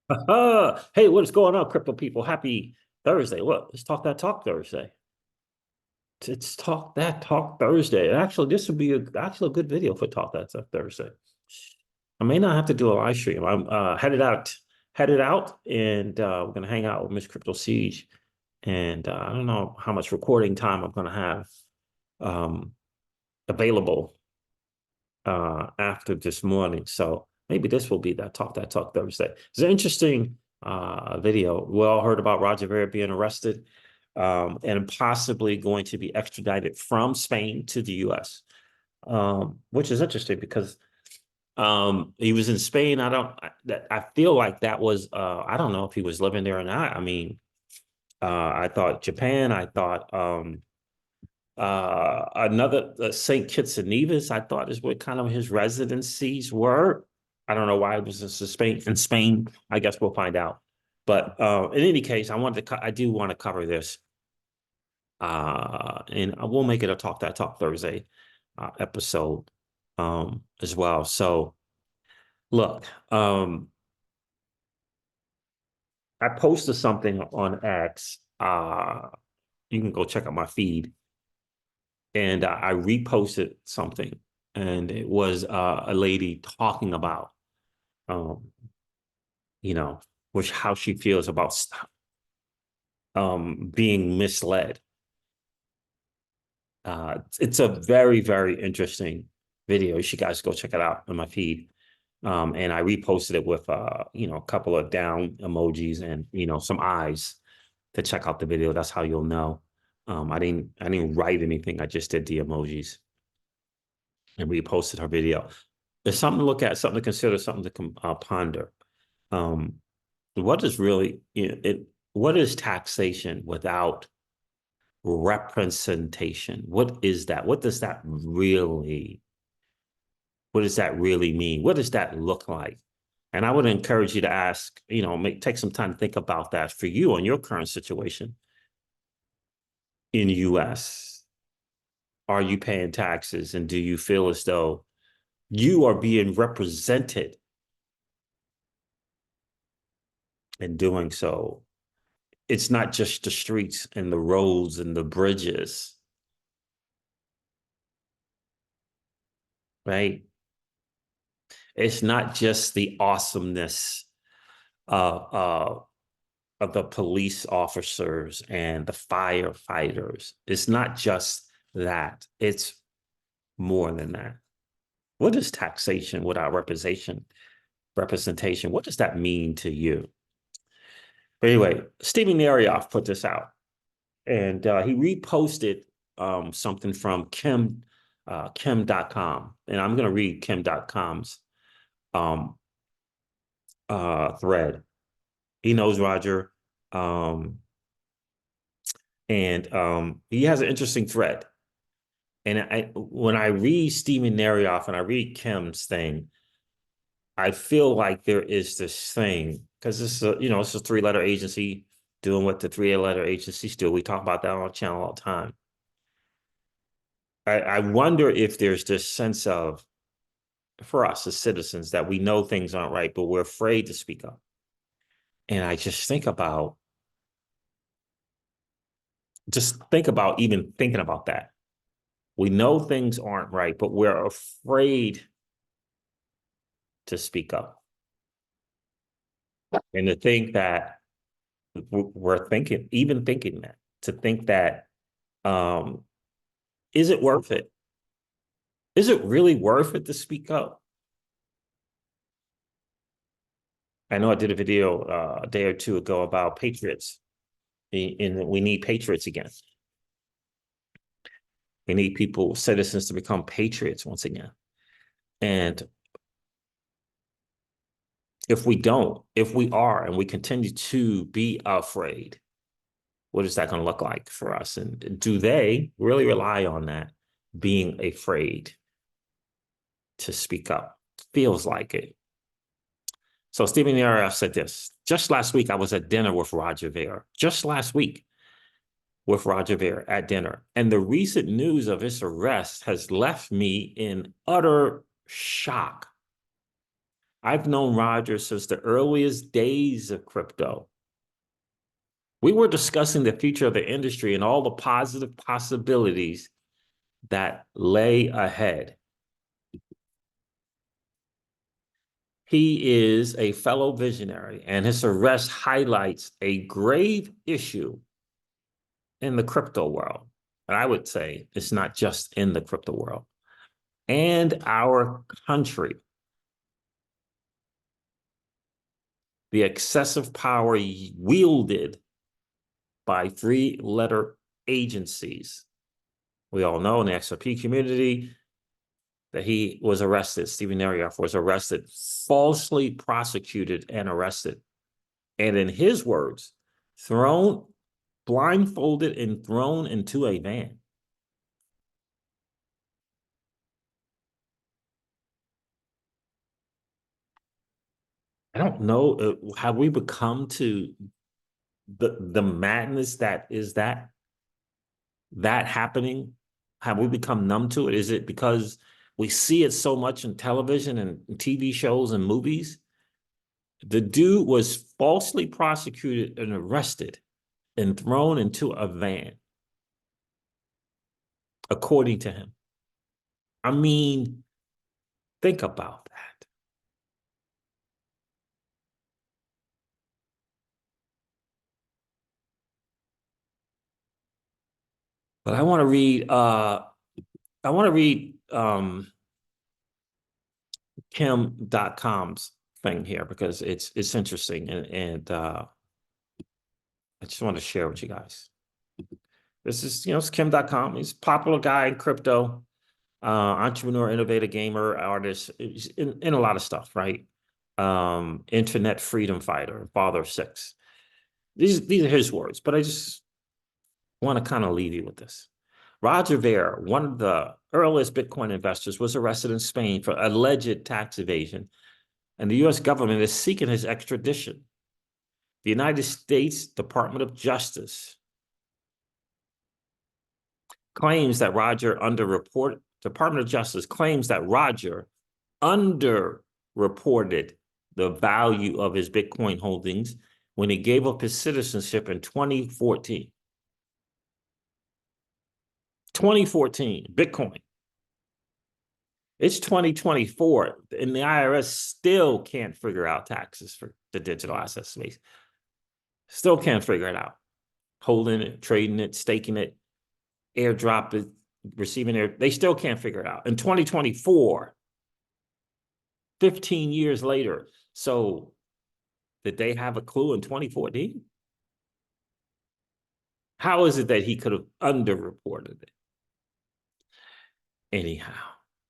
Hey, what's going on, crypto people? Happy Thursday. What? Let's talk that talk Thursday. It's talk that talk Thursday. Actually, this would be actually a good video for talk that talk Thursday. I may not have to do a live stream. I'm headed out, and we're gonna hang out with Miss Crypto Siege. And I don't know how much recording time I'm gonna have um, available after this morning. So maybe this will be that talk Thursday. It's an interesting video. We all heard about Roger Ver being arrested and possibly going to be extradited from Spain to the US, which is interesting because he was in Spain. I feel like that was, I don't know if he was living there or not. I mean, I thought Japan, I thought another St. Kitts and Nevis, I thought is what kind of his residencies were. I don't know why it was in Spain. In Spain, I guess we'll find out. But in any case, I do want to cover this, and we'll make it a Talk Thursday episode as well. So look, I posted something on X. You can go check out my feed, and I reposted something, and it was a lady talking about, um, you know, which how she feels about being misled. It's a very, very interesting video. You should guys go check it out on my feed. And I reposted it with, a couple of down emojis and, some eyes to check out the video. That's how you'll know. I didn't write anything. I just did the emojis and reposted her video. There's something to look at, something to consider, something to ponder. Um, what is really what is taxation without representation? What is that? What does that really mean? What does that look like? And I would encourage you to ask, take some time to think about that for you on your current situation in the US. Are you paying taxes? And do you feel as though you are being represented in doing so? It's not just the streets and the roads and the bridges, right? It's not just the awesomeness of, of the police officers and the firefighters. It's not just that. It's more than that. What is taxation without representation? What does that mean to you? But anyway, Stephen Narioff put this out, and he reposted something from Kim.com, and I'm going to read Kim.com's um, thread. He knows Roger, um, and he has an interesting thread. And when I read Stephen Narioff and I read Kim's thing, I feel like there is this thing because it's a three-letter agency doing what the three-letter agencies do. We talk about that on our channel all the time. I wonder if there's this sense of, for us as citizens, that we know things aren't right, but we're afraid to speak up. And I just think about even thinking about that. We know things aren't right, but we're afraid to speak up. And to think that we're thinking that, to think that, um, is it worth it? Is it really worth it to speak up? I know I did a video a day or two ago about patriots, and we need patriots again. We need citizens to become patriots once again. And if we are, and we continue to be afraid, what is that going to look like for us? And do they really rely on that, being afraid to speak up? Feels like it. So Stephen Yarrow said this: just last week, I was at dinner with Roger Ver. Just last week with Roger Ver at dinner. And the recent news of his arrest has left me in utter shock. I've known Roger since the earliest days of crypto. We were discussing the future of the industry and all the positive possibilities that lay ahead. He is a fellow visionary, and his arrest highlights a grave issue in the crypto world. And I would say it's not just in the crypto world, and our country. The excessive power wielded by three-letter agencies. We all know in the XRP community that he was arrested. Stephen Narioff was arrested, falsely prosecuted and arrested. And in his words, thrown, blindfolded and thrown into a van. I don't know, have we become to the madness that is that happening? Have we become numb to it? Is it because we see it so much in television and TV shows and movies? The dude was falsely prosecuted and arrested and thrown into a van, according to him. I mean, think about that. But I want to read Kimdotcom's thing here because it's interesting, and I just want to share with you guys. This is, it's Kim.com. He's a popular guy in crypto, entrepreneur, innovator, gamer, artist, in a lot of stuff, right? Internet freedom fighter, father of six. These are his words, but I just want to kind of leave you with this. Roger Ver, one of the earliest Bitcoin investors, was arrested in Spain for alleged tax evasion, and the U.S. government is seeking his extradition. The United States Department of Justice claims that Roger underreported. Department of Justice claims that Roger underreported the value of his Bitcoin holdings when he gave up his citizenship in 2014. 2014, Bitcoin. It's 2024, and the IRS still can't figure out taxes for the digital asset space. Still can't figure it out. Holding it, trading it, staking it, airdrop it, receiving it. They still can't figure it out. In 2024, 15 years later. So did they have a clue in 2014? How is it that he could have underreported it? Anyhow,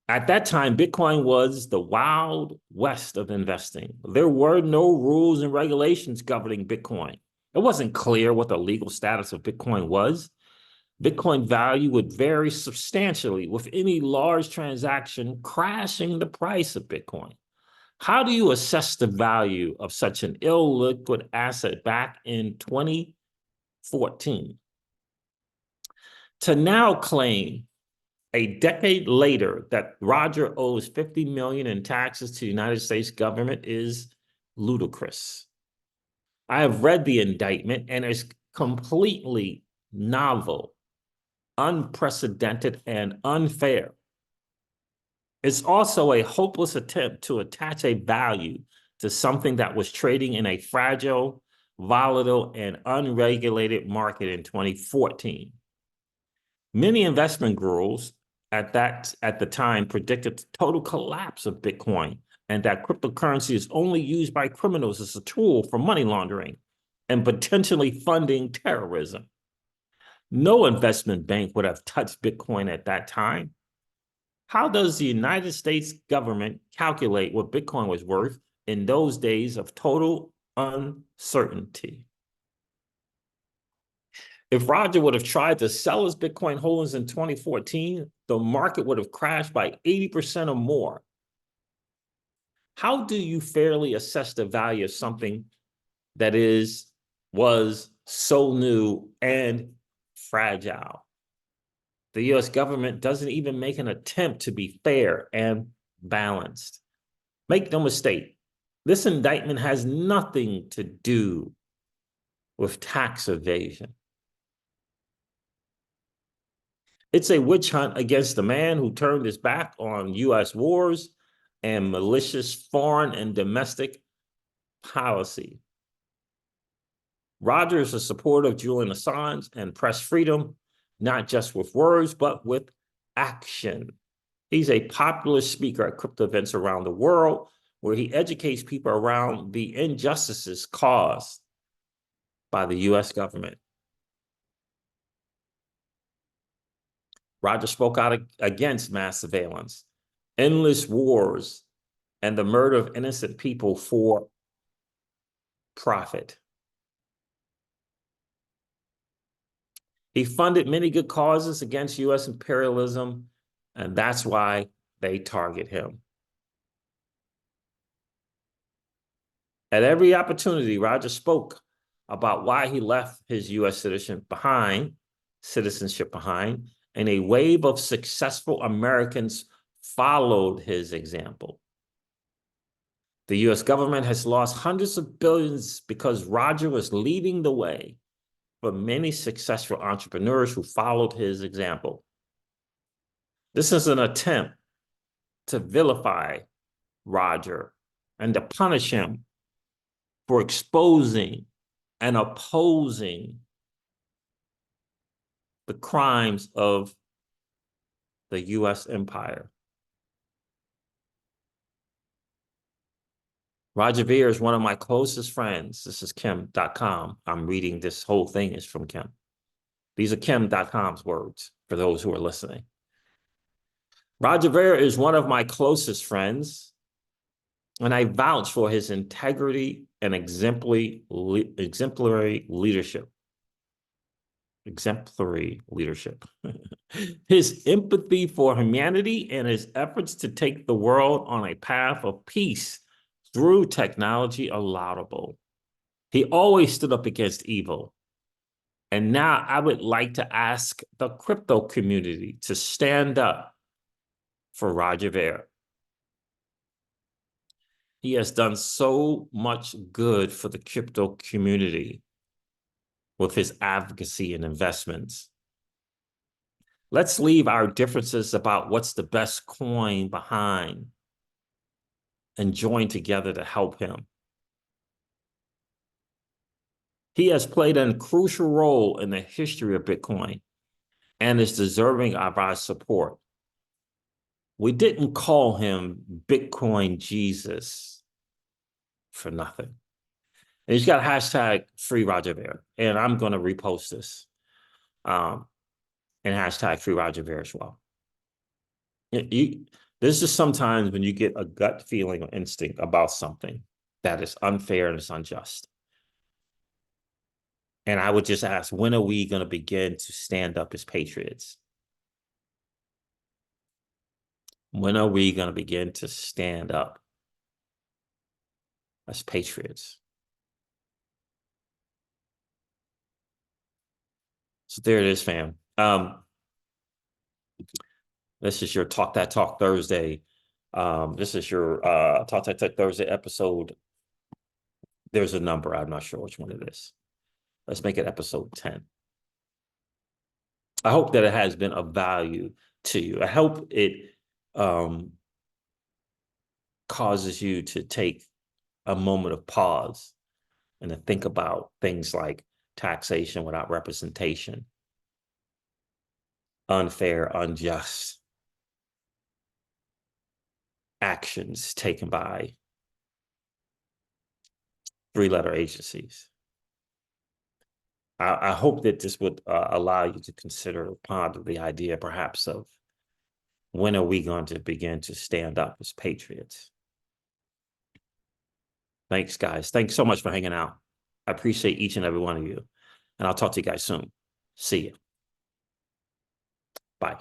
at that time, Bitcoin was the wild west of investing. There were no rules and regulations governing Bitcoin. It wasn't clear what the legal status of Bitcoin was. Bitcoin value would vary substantially, with any large transaction crashing the price of Bitcoin. How do you assess the value of such an illiquid asset back in 2014? To now claim a decade later that Roger owes $50 million in taxes to the United States government is ludicrous. I have read the indictment, and it's completely novel, unprecedented, and unfair. It's also a hopeless attempt to attach a value to something that was trading in a fragile, volatile, and unregulated market in 2014. Many investment gurus at the time predicted the total collapse of Bitcoin and that cryptocurrency is only used by criminals as a tool for money laundering and potentially funding terrorism. No investment bank would have touched Bitcoin at that time. How does the United States government calculate what Bitcoin was worth in those days of total uncertainty? If Roger would have tried to sell his Bitcoin holdings in 2014, the market would have crashed by 80% or more. How do you fairly assess the value of something that was so new and fragile? The US government doesn't even make an attempt to be fair and balanced. Make no mistake, This indictment has nothing to do with tax evasion. It's a witch hunt against the man who turned his back on U.S. wars and malicious foreign and domestic policy. Roger is a supporter of Julian Assange and press freedom, not just with words, but with action. He's a popular speaker at crypto events around the world where he educates people around the injustices caused by the U.S. government. Roger spoke out against mass surveillance, endless wars, and the murder of innocent people for profit. He funded many good causes against U.S. imperialism, and that's why they target him. At every opportunity, Roger spoke about why he left his U.S. citizenship behind, and a wave of successful Americans followed his example. The U.S. government has lost hundreds of billions because Roger was leading the way for many successful entrepreneurs who followed his example. This is an attempt to vilify Roger and to punish him for exposing and opposing the crimes of the U.S. empire. Roger Ver is one of my closest friends. This is Kimdotcom. I'm reading this whole thing is from Kim. These are Kimdotcom's words for those who are listening. Roger Ver is one of my closest friends, and I vouch for his integrity and exemplary leadership. Exemplary leadership. His empathy for humanity and his efforts to take the world on a path of peace through technology are laudable. He always stood up against evil. And now I would like to ask the crypto community to stand up for Roger Ver. He has done so much good for the crypto community with his advocacy and investments. Let's leave our differences about what's the best coin behind and join together to help him. He has played a crucial role in the history of Bitcoin and is deserving of our support. We didn't call him Bitcoin Jesus for nothing. And he's got hashtag free Roger Ver, and I'm going to repost this and hashtag free Roger Ver as well. There's just sometimes when you get a gut feeling or instinct about something that is unfair and it's unjust. And I would just ask, when are we going to begin to stand up as patriots? When are we going to begin to stand up as patriots? So there it is, fam. This is your Talk That Talk Thursday. This is your Talk That Talk Thursday episode. There's a number. I'm not sure which one it is. Let's make it episode 10. I hope that it has been of value to you. I hope it causes you to take a moment of pause and to think about things like taxation without representation, unfair, unjust actions taken by three-letter agencies. I hope that this would allow you to consider, ponder the idea perhaps of when are we going to begin to stand up as patriots? Thanks, guys. Thanks so much for hanging out. I appreciate each and every one of you. And I'll talk to you guys soon. See you. Bye.